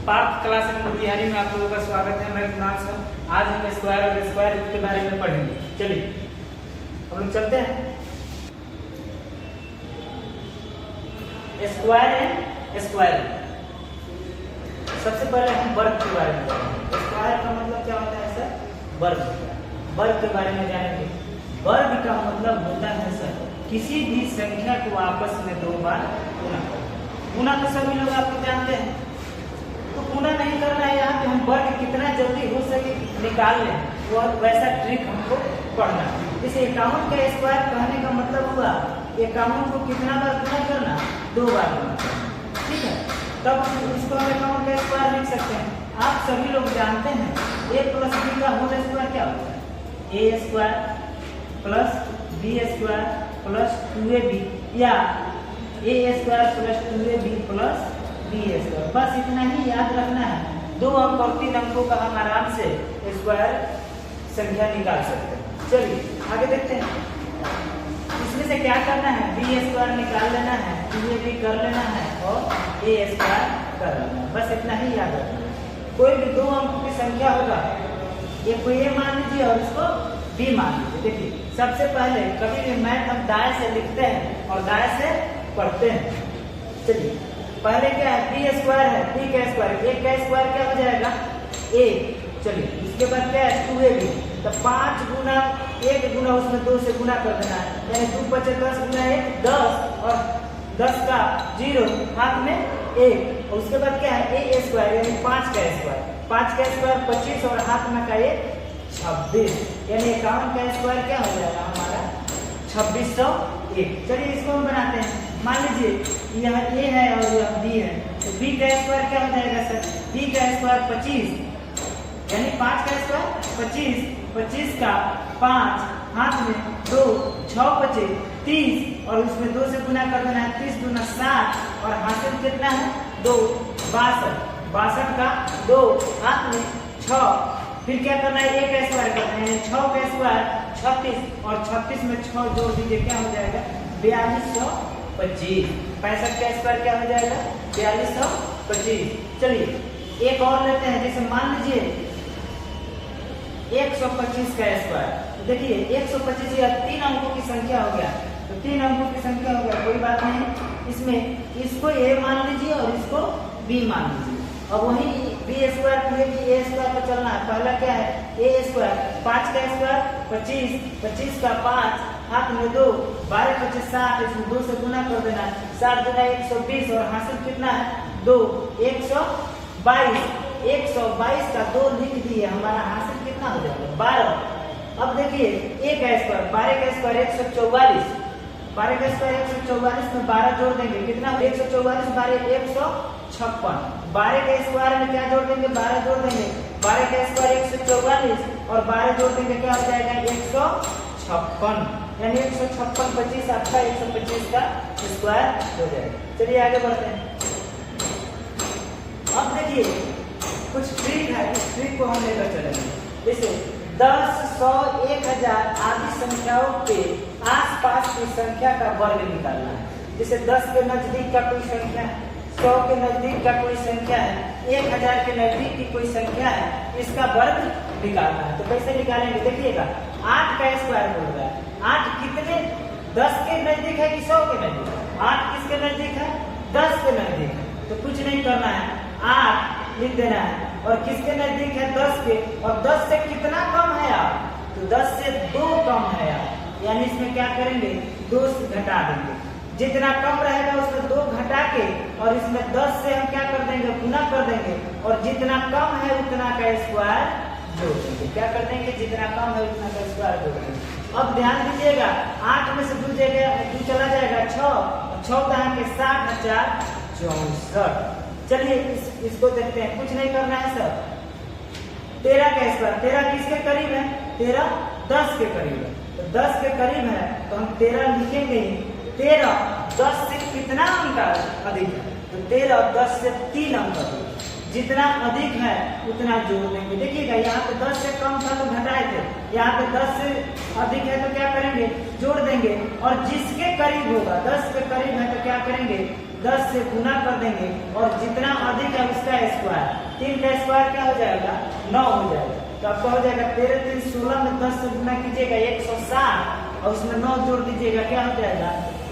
Partha class and Motihari में आप लोगों का स्वागत है। मैं कुणाल सर। आज हम स्क्वायर और स्क्वायर रूट के बारे में पढ़ेंगे। चलिए हम लोग चलते हैं। Square and square root. सबसे पहले हम वर्ग के बारे में जानेंगे। स्क्वायर का मतलब क्या होता है सर? वर्ग। वर्ग के बारे में जानेंगे। वर्ग का मतलब होता है सर किसी भी संख्या को आपस में दो बार गुना करना। गुना तो सभी लोग आपको जानते हैं, तो गुना नहीं करना है। यहाँ पे हम वर्ग कितना जल्दी हो सके निकाल लें, वो वैसा ट्रिक हमको पढ़ना है। जैसे 51 का स्क्वायर कहने का मतलब हुआ 51 को कितना बार गुना करना? 2 बार गुना करना। ठीक है, तब इसको हम 51 का स्क्वायर लिख सकते हैं। आप सभी लोग जानते हैं a प्लस b का होल स्क्वायर क्या होता है? a square plus b square plus 2ab या a square plus 2ab plus b square. बस इतना ही याद रखना है। 2 अंक और 3 अंकों का हम आराम से स्क्वायर संख्या निकाल सकते हैं। चलिए आगे देखते हैं। इसमें से क्या करना है? b स्क्वायर निकाल लेना है, 2ab कर लेना है और a स्क्वायर कर लेना है। बस इतना ही याद रखना है। कोई भी 2 अंकों की संख्या होगा, एक को a मान लीजिए और इसको b मान लीजिए। देखिए सबसे पहले कभी भी मैथ हम दाएं से लिखते हैं और दाएं से पढ़ते हैं। चलिए पहले क्या है? b स्क्वायर है, b का स्क्वायर, a का स्क्वायर क्या हो जाएगा? a। चलिए इसके बाद क्या है? 2ab। तो 5 गुना 1 गुना उसमें 2 से गुना कर देना है, यानी 2 × 5 = 10 गुना 1 10 और 10 का 0 हाथ में 1। और उसके बाद क्या है? a स्क्वायर यानी 5 का स्क्वायर, 5 का स्क्वायर 25 और हाथ में का 1 26, यानी 51 का स्क्वायर क्या हो जाएगा हमारा? 2601। चलिए इसको हम बनाते हैं। मान लीजिए यह a है और यह b है, तो b का स्क्वायर क्या हो जाएगा सर? b का स्क्वायर 25 यानी 5 का स्क्वायर 25, 25 का 5 हाथ में 2 6 5 30 और उसमें 2 से गुना कर देना है। 30 दूना 60 और हासिल कितना है? 2 62, 62 का 2 हाथ में 6। फिर क्या करना है? a का स्क्वायर करना है, 6 का स्क्वायर 36 और 36 में 6 जोड़ दीजिए, क्या हो जाएगा? 4225। 65 का स्क्वायर क्या हो जाएगा? 4225। चलिए एक और लेते हैं। जैसे मान लीजिए 125 का स्क्वायर। देखिए 125 या 3 अंकों की संख्या हो गया, तो 3 अंकों की संख्या हो गया, कोई बात नहीं। इसमें इसको a मान लीजिए और इसको b मान लीजिए। अब वही b स्क्वायर पूरे की a स्क्वायर पर चलना है। पहला क्या है? a स्क्वायर, 5 का स्क्वायर 25, 25 का 5 हाथ में 2 12 × 25 60, इसमें 2 से गुना कर देना है। 60 गुना 120 और हासिल कितना है? 2 122। 122 का 2 लिख दिए, हमारा हासिल कितना हो जाएगा? 12। अब देखिए a का स्क्वायर, 12 का स्क्वायर 144, 12 का स्क्वायर 144 में 12 जोड़ देंगे, कितना? 144 12 156। 12 के स्क्वायर में क्या जोड़ देंगे? 12 जोड़ देंगे। 12 का स्क्वायर 144 और 12 जोड़ देंगे, क्या हो जाएगा? 156, यानी 156 25 आपका 125 का स्क्वायर हो जाएगा। चलिए आगे बढ़ते हैं। अब देखिए कुछ ट्रिक है, इस ट्रिक को हम लेकर चलेंगे। जैसे 10 100 1000 आदि संख्याओं के आसपास की संख्या का वर्ग निकालना है। जैसे 10 के नजदीक का कोई संख्या है, 100 के नजदीक का कोई संख्या है, 1000 के नजदीक की कोई संख्या है, इसका वर्ग निकालना है। तो कैसे निकालेंगे? देखिएगा 8 का स्क्वायर बोल रहा है। 8 कितने 10 के नजदीक है कि 100 के नजदीक? 8 किसके नजदीक है? 10 के नजदीक है। तो कुछ नहीं करना है, 8 लिख देना है। और किसके नजदीक है? 10 के। और 10 से कितना कम है आप? तो 10 से 2 कम है आप, यानी इसमें क्या करेंगे? 2 से घटा देंगे। जितना कम रहेगा उसमें 2 घटा के और इसमें 10 से हम क्या कर देंगे? गुना कर देंगे और जितना कम है उतना का स्क्वायर जोड़ देंगे। क्या कर देंगे? जितना कम है उतना का स्क्वायर जोड़ देंगे। अब ध्यान दीजिएगा 8 में से 2 चला जाएगा 6, 6 कहाँ के 60 4 64। चलिए इसको देखते हैं। कुछ नहीं करना है सर। 13 का स्क्वायर, 13 किसके करीब है? 13 10 के करीब है। तो 10 के करीब है तो हम 13 लिखेंगे ही। 13 10 से कितना अंक अधिक है? तो 13 10 से 3 अंक अधिक। जितना अधिक है उतना जोड़ देंगे। देखिएगा यहाँ पे 10 से कम था तो घटाए थे, यहाँ पे 10 से अधिक है तो क्या करेंगे? जोड़ देंगे। और जिसके करीब होगा 10 के करीब है तो क्या करेंगे? 10 से गुना कर देंगे और जितना अधिक है उसका स्क्वायर, 3 का स्क्वायर क्या हो जाएगा 9 हो जाएगा। तो आपका हो जाएगा 13 3 16 में 10 से गुना कीजिएगा 160 और उसमें 9 जोड़ दीजिएगा क्या हो जाएगा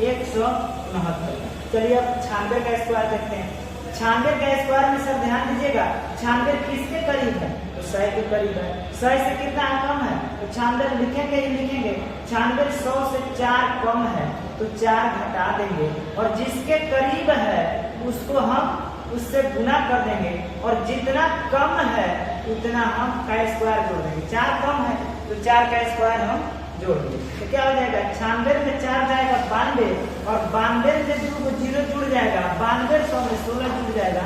169। चलिए अब 96 का स्क्वायर देखते हैं। 96 का स्क्वायर में सर ध्यान दीजिएगा 96 किसके करीब है तो 100 के करीब है। 100 से कितना कम है तो 96 लिखेंगे ही लिखेंगे। 96 100 से 4 कम है तो 4 घटा देंगे और जिसके करीब है उसको हम उससे गुना कर देंगे और जितना कम है उतना हम का स्क्वायर जोड़ देंगे। 4 कम है तो 4 का स्क्वायर हम जोड़ देंगे तो क्या हो जाएगा 96 में 4 जाएगा 92 और 92 में 2 जीरो जुड़ जाएगा 92 100 में 16 जुड़ जाएगा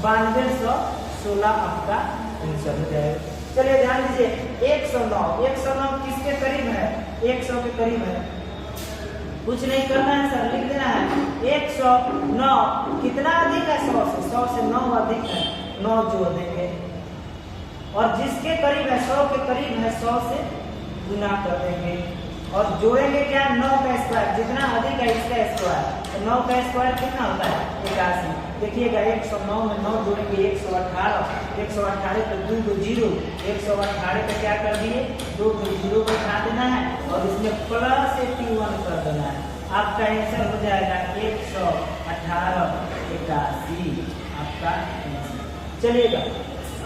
92 100 16 आपका आंसर हो जाएगा। चलिए ध्यान दीजिए 109 किसके करीब है 100 के करीब है। कुछ नहीं करना है सर लिख देना है 109 कितना अधिक है 100 से 9 अधिक है 9 जोड़ देंगे और जिसके करीब है 100 के करीब है 100 से गुना कर देंगे और जोड़ेंगे क्या 9 का स्क्वायर जितना अधिक है इसका स्क्वायर तो 9 का स्क्वायर कितना होता है 81। देखिएगा 109 में 9 जोड़ेंगे 118 तो 2 को जीरो 118 पे क्या कर दिए 2 को जीरो बैठा देना है और इसमें प्लस 81 कर देना है। आपका आंसर हो जाएगा 118 81 आपका आंसर। चलिएगा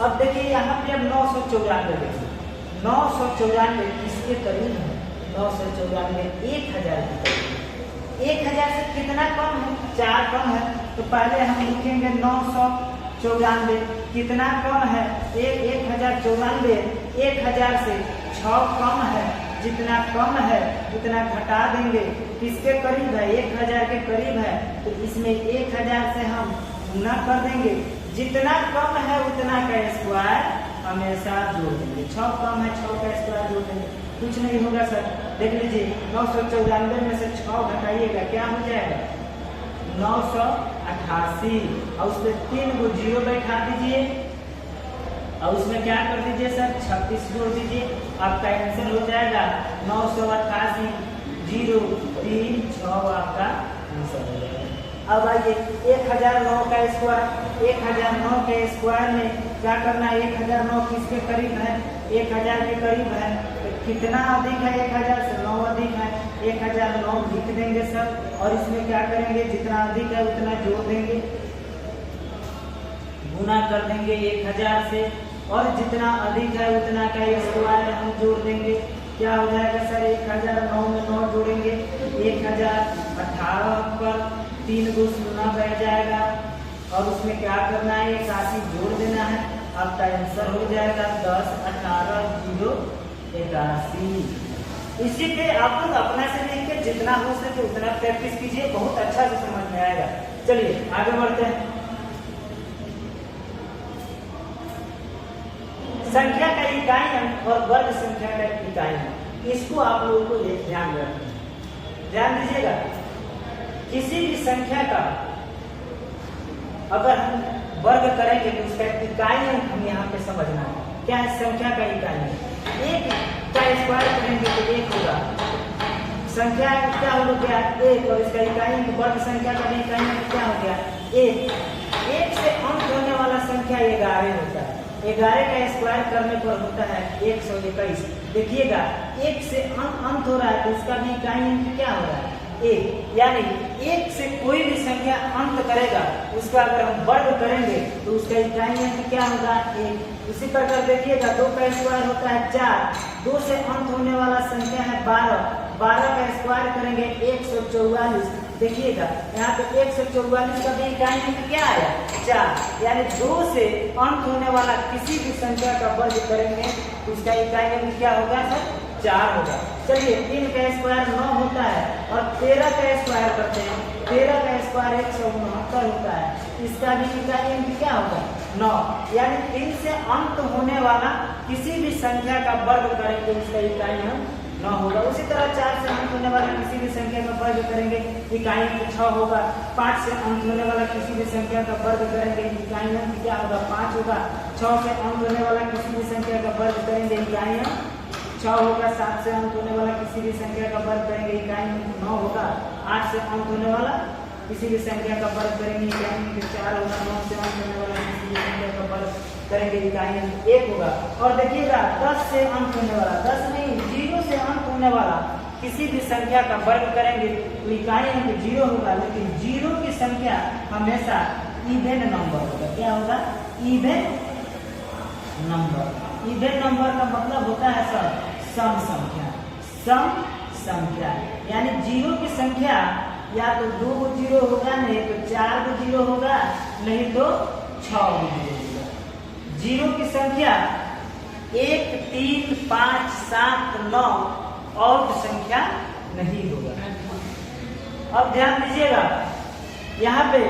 अब देखिए यहाँ पे अब 994 देखिए 994 किसके करीब है 994 1000 के करीब। 1000 से कितना कम है 4 कम है तो पहले हम लिखेंगे 994 कितना कम है 1094 1000 से 6 कम है जितना कम है उतना घटा देंगे किसके करीब है 1000 के करीब है तो इसमें 1000 से हम गुना कर देंगे जितना कम है उतना का स्क्वायर हमेशा जोड़ देंगे। 6 कम है 6 का स्क्वायर जोड़ देंगे कुछ नहीं होगा सर। देख लीजिए 994 में से 6 घटाइएगा क्या हो जाएगा 988 और उसमें 3 को जीरो बैठा दीजिए और उसमें क्या कर दीजिए सर 36 जोड़ दीजिए आपका आंसर हो जाएगा 988 0 3 6 आपका आंसर हो जाएगा। अब आइए 1009 का स्क्वायर 1009 के स्क्वायर में क्या करना है 1009 किसके करीब है 1000 के करीब है तो कितना अधिक है 1000 से 9 अधिक है 1009 लिख देंगे सर और इसमें क्या करेंगे जितना अधिक है उतना जोड़ देंगे गुना कर देंगे 1000 से और जितना अधिक है उतना का स्क्वायर हम जोड़ देंगे क्या हो जाएगा सर 1009 में 9 जोड़ेंगे 1018 पर 3 को शून्य बैठ जाएगा और उसमें क्या करना है 81 जोड़ देना है आपका आंसर हो जाएगा 10 18 0 81। इसी पे आप लोग अपना से लिख के जितना हो सके उतना प्रैक्टिस कीजिए बहुत अच्छा से समझ में आएगा। चलिए आगे बढ़ते हैं। संख्या का इकाई अंक और वर्ग संख्या का इकाई अंक इसको आप लोगों को ध्यान रखना है। ध्यान दीजिएगा किसी भी संख्या का अगर हम वर्ग करेंगे तो उसका इकाई अंक हम यहाँ पे समझना है क्या है संख्या का इकाई अंक। 1 का स्क्वायर करेंगे तो 1 होगा संख्या क्या हो गया 1 और इसका इकाई अंक वर्ग संख्या का भी इकाई अंक क्या हो गया 1 से अंक होने वाला संख्या 11 होता है 11 का स्क्वायर करने पर होता है 121। देखिएगा 1 से अंत हो रहा है तो इसका भी इकाई अंक क्या हो रहा है 1 यानी 1 से कोई भी संख्या अंत करेगा उसका अगर हम वर्ग करेंगे तो उसका इकाई अंक क्या होगा 1। इसी प्रकार देखिएगा 2 का स्क्वायर होता है 4 2 से अंत होने वाला संख्या है 12 का स्क्वायर करेंगे 144। देखिएगा यहाँ पे 144 का भी इकाई अंक क्या आया 4 यानी 2 से अंत होने वाला किसी भी संख्या का वर्ग करेंगे तो उसका इकाई अंक क्या होगा सर 4 होगा। चलिए 3 का स्क्वायर 9 होता है और 13 का स्क्वायर करते हैं 13 का स्क्वायर 169 होता है इसका भी इकाई अंक क्या होगा 9 यानी 3 से अंत होने वाला किसी भी संख्या का वर्ग करेंगे उसका इकाई अंक 9 होगा। उसी तरह 4 से अंत होने वाला किसी भी संख्या का वर्ग करेंगे इकाई अंक 6 होगा। 5 से अंत होने वाला किसी भी संख्या का वर्ग करेंगे इकाई अंक क्या होगा 5 होगा। 6 से अंत होने वाला किसी भी संख्या का वर्ग करेंगे इकाई अंक 6 होगा। 7 से अंत होने वाला किसी भी संख्या का वर्ग करेंगे इकाई अंक 9 होगा। 8 से अंत होने वाला किसी भी संख्या का वर्ग करेंगे इकाई अंक 4 होगा। 9 से अंत होने वाला किसी भी संख्या का करेंगे इकाई अंक 1 होगा। और देखिएगा 10 से अंत होने वाला, 10 नहीं 0 से अंत होने वाला किसी भी संख्या का वर्ग करेंगे तो इकाई अंक 0 होगा, लेकिन 0 की संख्या हमेशा इवन नंबर होगा। क्या होगा? Even number. इवन नंबर का मतलब होता है सर सम संख्या। सम संख्या यानी 0 की संख्या या तो 2 गो 0 होगा, नहीं तो 4 गो 0 होगा, नहीं तो 6 गो 0 होगा। 0 की संख्या 1, 3, 5, 7, 9 और संख्या नहीं होगा। अब ध्यान दीजिएगा, यहाँ पे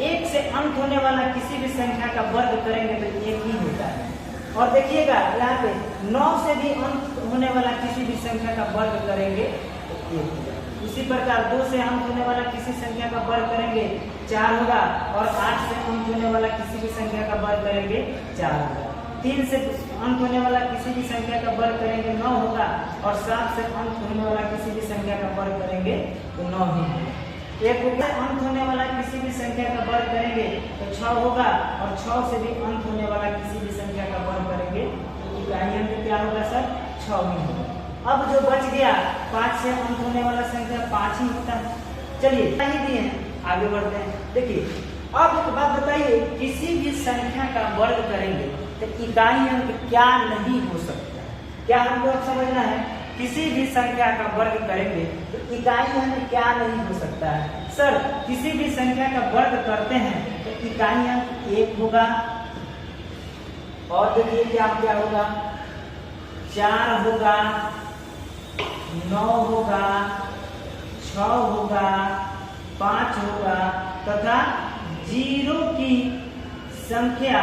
1 से अंत होने वाला किसी भी संख्या का वर्ग करेंगे तो 1 ही होता है। और देखिएगा यहाँ पे 9 से भी अंत होने वाला किसी भी संख्या का वर्ग करेंगे तो 1 होगा। इसी प्रकार 2 से अंत होने वाला किसी संख्या का वर्ग करेंगे 4 होगा, और 8 से अंत होने वाला किसी भी संख्या का वर्ग करेंगे 4 होगा। 3 से अंत होने वाला किसी भी संख्या का वर्ग करेंगे 9 होगा, और 7 से अंत होने वाला किसी भी संख्या का वर्ग करेंगे तो 9 ही होगा। 1 से अंत होने वाला किसी भी संख्या का वर्ग करेंगे तो 6 होगा, और 6 से भी अंत होने वाला किसी भी संख्या का वर्ग करेंगे तो इकाई अंक क्या होगा सर? 6 ही होगा। अब जो बच गया 5 से अंत होने वाला संख्या 5 ही होता है। चलिए ही दिए, आगे बढ़ते हैं। देखिए अब एक बात बताइए, किसी भी संख्या का वर्ग करेंगे तो इकाई अंक क्या नहीं हो सकता? क्या हमको समझना है? किसी भी संख्या का वर्ग करेंगे तो इकाई अंक क्या नहीं हो सकता है? सर किसी भी संख्या का वर्ग करते हैं तो इकाई अंक 1 होगा, और देखिए क्या क्या होगा? 4 होगा, 9 होगा, 6 होगा, 5 होगा, तथा 0 की संख्या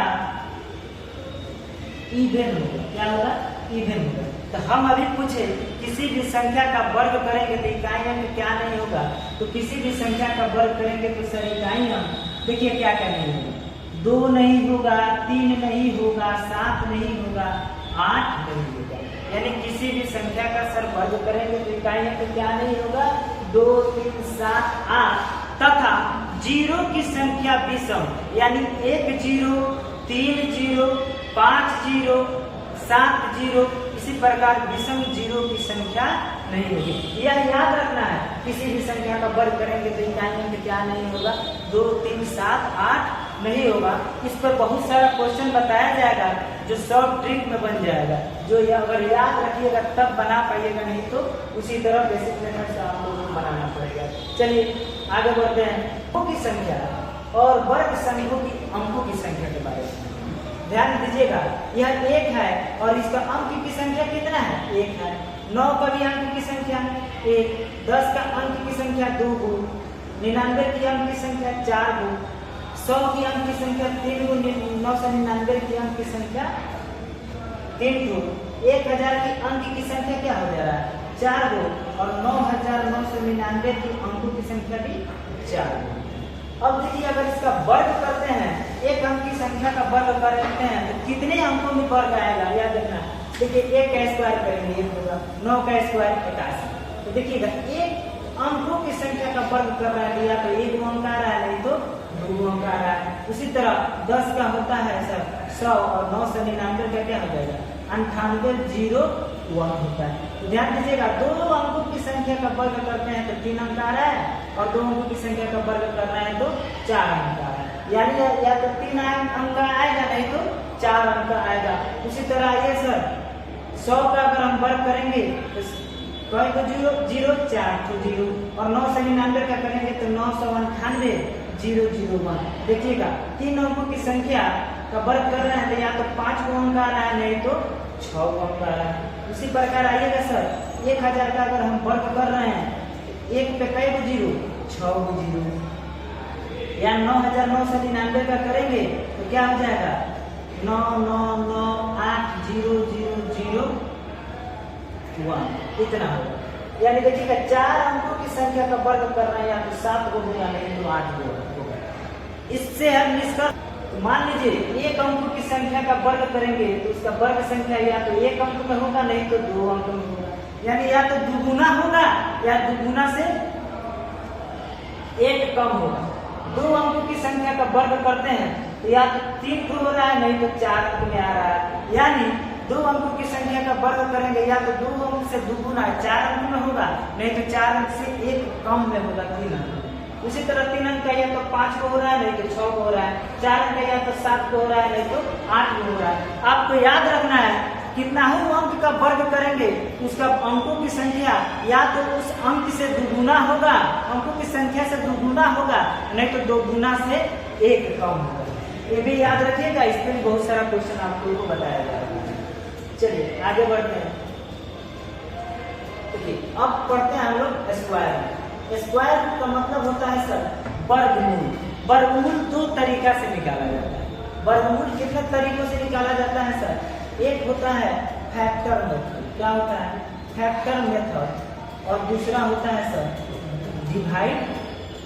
इवन होगा। क्या होगा? इवन होगा। तो हम अभी पूछे किसी भी संख्या का वर्ग करेंगे तो इकाई अंक क्या नहीं होगा? तो किसी भी संख्या का वर्ग करेंगे तो सर इकाई अंक देखिए क्या क्या नहीं होगा? 2 नहीं होगा, 3 नहीं होगा, 7 नहीं होगा, 8 नहीं होगा। यानी किसी भी संख्या का सर वर्ग करेंगे तो इकाई अंक क्या नहीं होगा? 2, 3, 7, 8 तथा 0 की संख्या विषम, यानी 1 0, 3 0, 5 0, 7 0, इसी प्रकार विषम 0 की संख्या नहीं होगी। यह याद रखना है, किसी भी संख्या का वर्ग करेंगे तो इकाई अंक क्या नहीं होगा? 2, 3, 7, 8 नहीं होगा। इस पर बहुत सारा क्वेश्चन बताया जाएगा जो शॉर्ट ट्रिक में बन जाएगा, जो ये अगर याद रखिएगा तब बना पाइएगा, नहीं तो उसी तरह बेसिक मेथड से आप लोगों को बनाना पड़ेगा। चलिए आगे बढ़ते हैं। अंकों की संख्या और वर्ग संख्यों की अंकों की संख्या के बारे में ध्यान दीजिएगा। यह 1 है और इसका अंक की संख्या कितना है? 1 है। 9 का भी अंक की संख्या 1, 10 का अंक की संख्या 2 गो, 99 की अंक की संख्या 4 गो, 100 की अंक की संख्या 3 गो, 999 की अंक की संख्या 3 गो, 1000 की अंक की संख्या क्या हो जा रहा है? 4 गो, और 9999 की अंकों की संख्या भी 4 गो। अब देखिए अगर इसका वर्ग करते हैं, एक अंक की संख्या का वर्ग करते हैं तो कितने अंकों में वर्ग आएगा? याद रखना। देखिए 1 का स्क्वायर करेंगे 1 होगा, 9 का स्क्वायर 81। तो देखिएगा एक अंकों की संख्या का वर्ग कर रहा है, या तो 1 अंक आ रहा है, नहीं तो 2 अंक आ रहा है। उसी तरह 10 का होता है सर 100, और 9 से 99 का क्या हो जाएगा? 9801 होता है। तो ध्यान दीजिएगा, 2 अंकों की संख्या का वर्ग करते हैं तो 3 अंक आ रहा है, और 2 अंकों की संख्या का वर्ग कर रहे हैं तो 4 अंक आ रहा है। यानी या तो 3 अंक आएगा, नहीं तो 4 अंक आएगा। उसी तरह ये सर 100 का अगर हम वर्ग करेंगे तो 0 0 4 तो 0, और 9 से 99 का करेंगे तो 998 001। देखिएगा 3 अंकों की संख्या का वर्ग कर रहे हैं तो या तो 5 को अंक आ रहा है, नहीं तो 6 को अंक आ रहा है। उसी प्रकार आइएगा सर 1000 का अगर हम वर्ग कर रहे हैं, 1 पे कई गो 0? 6 गो 0। या 9999 का करेंगे तो क्या हो जाएगा? 99980001 इतना होगा। यानी देखिएगा 4 अंकों की संख्या का वर्ग कर रहे हैं, या तो 7 गो होगा, नहीं तो 8 गो होगा। इससे हम निष्कर्ष मान लीजिए 1 अंकों की संख्या का वर्ग करेंगे तो उसका वर्ग संख्या या तो 1 अंक में होगा, नहीं तो 2 अंक में होगा। यानी या तो दुगुना होगा या दुगुना से 1 कम होगा। 2 अंकों की संख्या का वर्ग करते हैं तो या तो 3 को हो रहा है, नहीं तो 4 अंक में आ रहा है। यानी 2 अंकों की संख्या का वर्ग करेंगे, या तो 2 अंक से दुगुना 4 अंक में होगा, नहीं तो 4 अंक से 1 कम में होगा 3 अंक। उसी तरह 3 अंक का या तो 5 को हो रहा है, नहीं तो 6 को हो रहा है। 4 अंक का या तो 7 को हो रहा है, नहीं तो 8 को हो रहा है। आपको याद रखना है कितना ही अंक का वर्ग करेंगे उसका अंकों की संख्या या तो उस अंक से दुगुना होगा, अंकों की संख्या से दुगुना होगा, नहीं तो 2 गुना से 1 कम होगा। ये भी याद रखिएगा, इस पर बहुत सारा क्वेश्चन आपको को बताया जाएगा। चलिए आगे बढ़ते हैं। देखिए अब पढ़ते हैं हम लोग स्क्वायर। स्क्वायर का मतलब होता है सर वर्गमूल। वर्गमूल 2 तरीका से निकाला जाता है। वर्गमूल कितने तरीकों से निकाला जाता है सर? एक होता है फैक्टर मेथड। क्या होता है? Factor method. और दूसरा होता है सर डिवाइड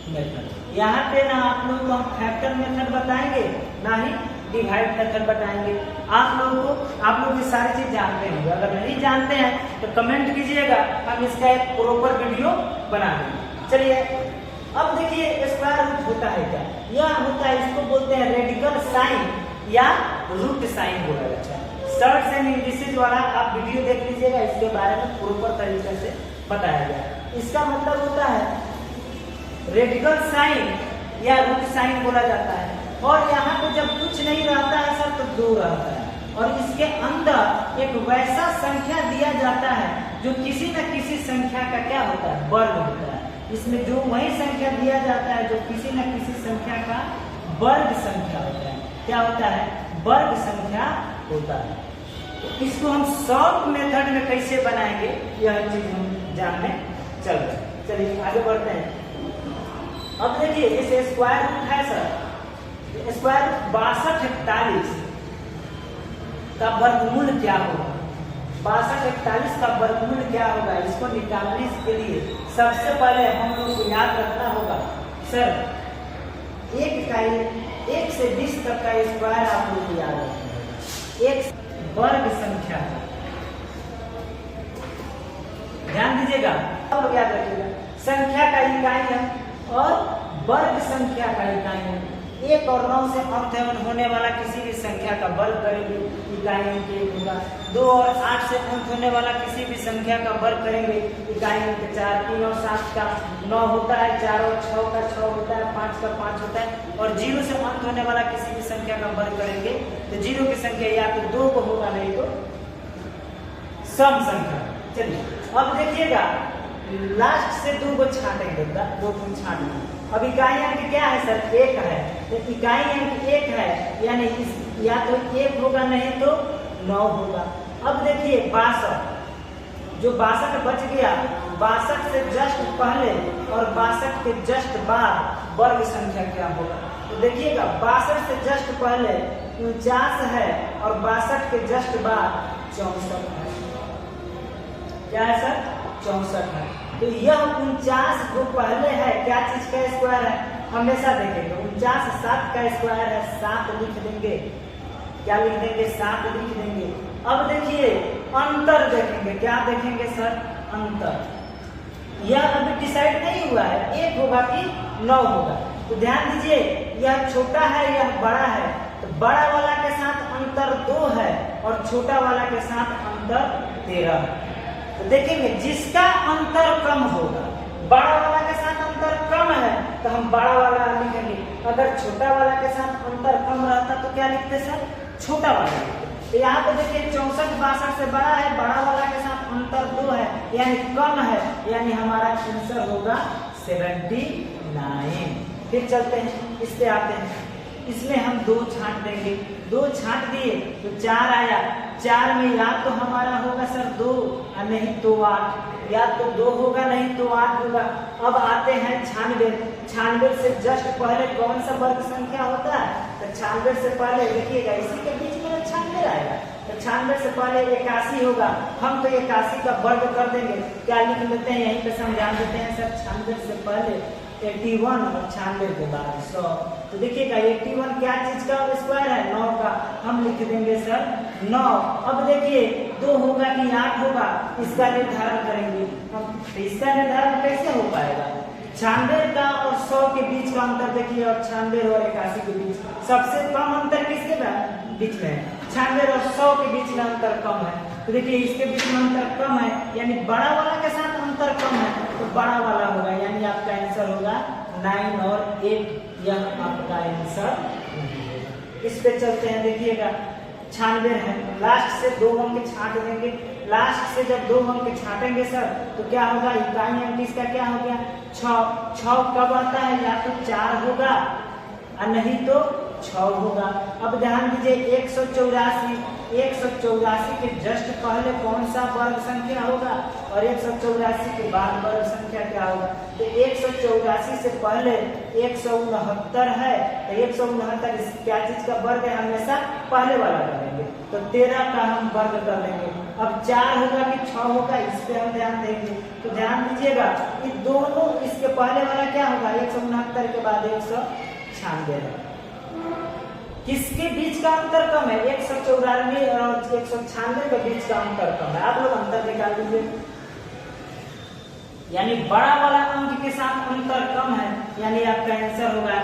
मेथड। यहाँ पे ना आप लोगों को हम फैक्टर मेथड बताएंगे, ना ही डिवाइड मेथड बताएंगे। आप लोग ये सारी चीज जानते होंगे। अगर नहीं जानते हैं तो कमेंट कीजिएगा, हम इसका एक प्रॉपर वीडियो बना देंगे। चलिए अब देखिए स्क्वायर रूट होता है क्या? यह होता है, इसको बोलते हैं रेडिकल साइन या रूट साइन बोला जाता है। सर्ट्स एंड इंडिसेस वाला आप वीडियो देख लीजिएगा, इसके बारे में प्रॉपर तरीके से बताया गया। इसका मतलब होता है रेडिकल साइन या रूट साइन बोला जाता है। और यहाँ पे जब कुछ नहीं रहता है सर तो 2 रहता है, और इसके अंदर एक वैसा संख्या दिया जाता है जो किसी न किसी संख्या का क्या होता है? वर्ग होता है। इसमें जो वही संख्या दिया जाता है जो किसी न किसी संख्या का वर्ग संख्या होता है। क्या होता है? वर्ग संख्या होता है। तो इसको हम शॉर्ट मेथड में कैसे बनाएंगे यह चीज हम जानने चल रहे हैं। चलिए आगे बढ़ते हैं। अब देखिए जैसे स्क्वायर रूट है सर, स्क्वायर रूट 6241 का वर्गमूल क्या होगा? 6241 का वर्गमूल क्या होगा? इसको निकालने के लिए सबसे पहले हम लोग को याद रखना होगा सर 1 से 20 तक का स्क्वायर आप लोग को याद रखना है। 1 वर्ग संख्या, ध्यान दीजिएगा, आप लोग याद रखिएगा, संख्या का इकाई है और वर्ग संख्या का इकाई है। 1 और 9 से अंत होने वाला किसी भी संख्या का वर्ग करेंगे, इकाई अंक 1 होगा। 2 और 8 से अंत होने वाला किसी भी संख्या का वर्ग करेंगे, इकाई अंक 4। 3 और 7 का 9 होता है, 4 और 6 का 6 होता है, 5 का 5 होता है। और 0 से अंत होने वाला किसी भी संख्या का वर्ग करेंगे तो 0 की संख्या या तो 2 को होगा, नहीं तो सम संख्या। चलिए अब देखिएगा लास्ट से 2 को छाटेंगे, 2 को छाटेंगे। अब इकाई अंक क्या है सर? 1 है, तो इकाई अंक 1 है, यानी या तो 1 होगा, नहीं तो 9 होगा। अब देखिए 62, जो 62 बच गया, 62 से जस्ट पहले और 62 के जस्ट बाद वर्ग संख्या क्या होगा? तो देखिएगा 62 से जस्ट पहले 49 है और 62 के जस्ट बाद 64 है। क्या है सर? 64 है। तो यह 49 जो पहले है क्या चीज का स्क्वायर है? हमेशा देखेंगे 49 7 का स्क्वायर है, 7 लिख देंगे। क्या लिख देंगे? 7 लिख देंगे। अब देखिए अंतर देखेंगे। क्या देखेंगे सर? अंतर। यह अभी डिसाइड नहीं हुआ है 1 होगा कि 9 होगा। तो ध्यान दीजिए यह छोटा है यह बड़ा है, तो बड़ा वाला के साथ अंतर 2 है और छोटा वाला के साथ अंतर 13 है। तो देखेंगे जिसका अंतर कम होगा, बड़ा वाला के साथ अंतर कम है तो हम बड़ा वाला लिखेंगे। अगर छोटा वाला के साथ अंतर कम रहता तो क्या लिखते सर? छोटा वाला लिखते। तो यहाँ पे देखिए 64 62 से बड़ा है, बड़ा वाला के साथ अंतर 2 है यानी कम है, यानी हमारा आंसर होगा 79। फिर चलते हैं, इस पे आते हैं। इसमें हम 2 छांट देंगे, 2 छांट दिए तो 4 आया। 4 में या तो हमारा होगा सर 2 और नहीं तो 8, या तो 2 होगा नहीं तो 8 होगा। अब आते हैं 96। 96 से जस्ट पहले कौन सा वर्ग संख्या होता है? तो 96 से पहले देखिएगा इसी के बीच में 96 आएगा, तो 96 से पहले 81 होगा। हम तो 81 का वर्ग कर देंगे। क्या लिख लेते हैं? यहीं पे समझा देते हैं सर 96 से पहले 81 और 96 के बाद 100। तो देखिएगा 81 क्या चीज का स्क्वायर है? 9 का। हम लिख देंगे सर 9। अब देखिए 2 होगा कि 8 होगा, इसका निर्धारण करेंगे हम। तो इसका निर्धारण कैसे हो पाएगा? 96 का और 100 के बीच का अंतर देखिए, और 96 और 81 के बीच सबसे कम अंतर किसके बीच में है? 96 और 100 के बीच में अंतर कम है। तो देखिए इसके बीच में अंतर कम है, यानी बड़ा वाला के साथ अंतर कम है, तो बड़ा वाला होगा, यानी आपका आंसर होगा 9 और 8, यह आपका आंसर। इस पे चलते हैं, देखिएगा 96 है, लास्ट से 2 अंक छांट देंगे। लास्ट से जब 2 अंक छाटेंगे सर तो क्या होगा, इकाई अंक इसका क्या हो गया 6। 6 कब आता है, या तो 4 होगा और नहीं तो 6 होगा। अब ध्यान दीजिए 184 के जस्ट पहले कौन सा वर्ग संख्या होगा और 184 के बाद वर्ग संख्या क्या होगा। तो 184 से पहले 169 है, तो 169 क्या चीज का वर्ग है, हमेशा पहले वाला करेंगे, तो 13 का हम वर्ग कर लेंगे। अब 4 होगा कि 6 होगा, इस पे हम ध्यान देंगे। तो ध्यान दीजिएगा ये दोनों, इसके पहले वाला क्या होगा 169 के बाद 196 है। किसके बीच का अंतर कम है, 194 और 196 के बीच का अंतर कम है। आप लोग अंतर निकाल दीजिए, यानी बड़ा वाला अंक के साथ अंतर कम है, यानी आपका आंसर होगा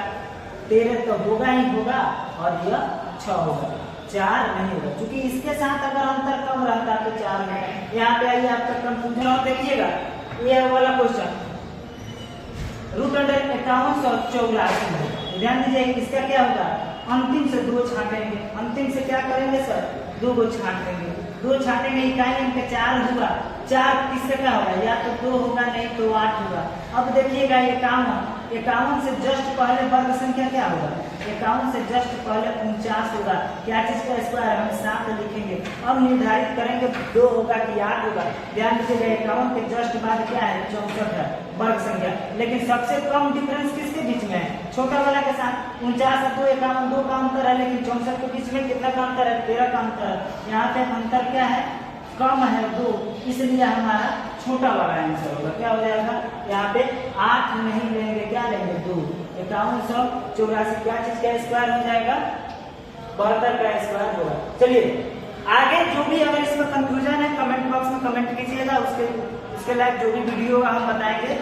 13 तो होगा ही होगा, और यह 6 होगा, 4 नहीं होगा, क्योंकि इसके साथ अगर अंतर कम रहता तो 4 होगा। यहाँ पे आइए आपका कंफ्यूजन और देखिएगा, ये वाला क्वेश्चन √5184 है। ध्यान दीजिए इसका क्या होगा, अंतिम से 2 छाटेंगे, अंतिम से क्या करेंगे सर 2 को छाट देंगे, 2 छाटेंगे, इकाई अंक 4 होगा, 4 किससे क्या होगा, या तो 2 होगा नहीं तो 8 होगा। अब देखिएगा 51 से जस्ट पहले वर्ग संख्या क्या होगा, 51 से जस्ट पहले 49 होगा, क्या चीज का स्क्वायर हम 7 लिखेंगे। अब निर्धारित करेंगे 2 होगा कि 8 होगा। ध्यान दीजिएगा 51 के जस्ट बाद क्या है 64 है वर्ग संख्या, लेकिन सबसे कम डिफरेंस किसके बीच में है, छोटा वाला के साथ। 49 और 2 51 2 का अंतर है, लेकिन 64 के बीच में कितना का अंतर है, 13 का अंतर है। यहाँ पे अंतर क्या है, कम है 2, इसलिए हमारा छोटा वाला आंसर होगा, क्या हो जाएगा, यहाँ पे 8 नहीं लेंगे, क्या लेंगे 2। 5184 क्या चीज का स्क्वायर हो जाएगा, 72 का स्क्वायर होगा। चलिए आगे जो भी अगर इसमें कंफ्यूजन है कमेंट बॉक्स में कमेंट कीजिएगा, उसके लाइक जो भी वीडियो होगा हम बताएंगे।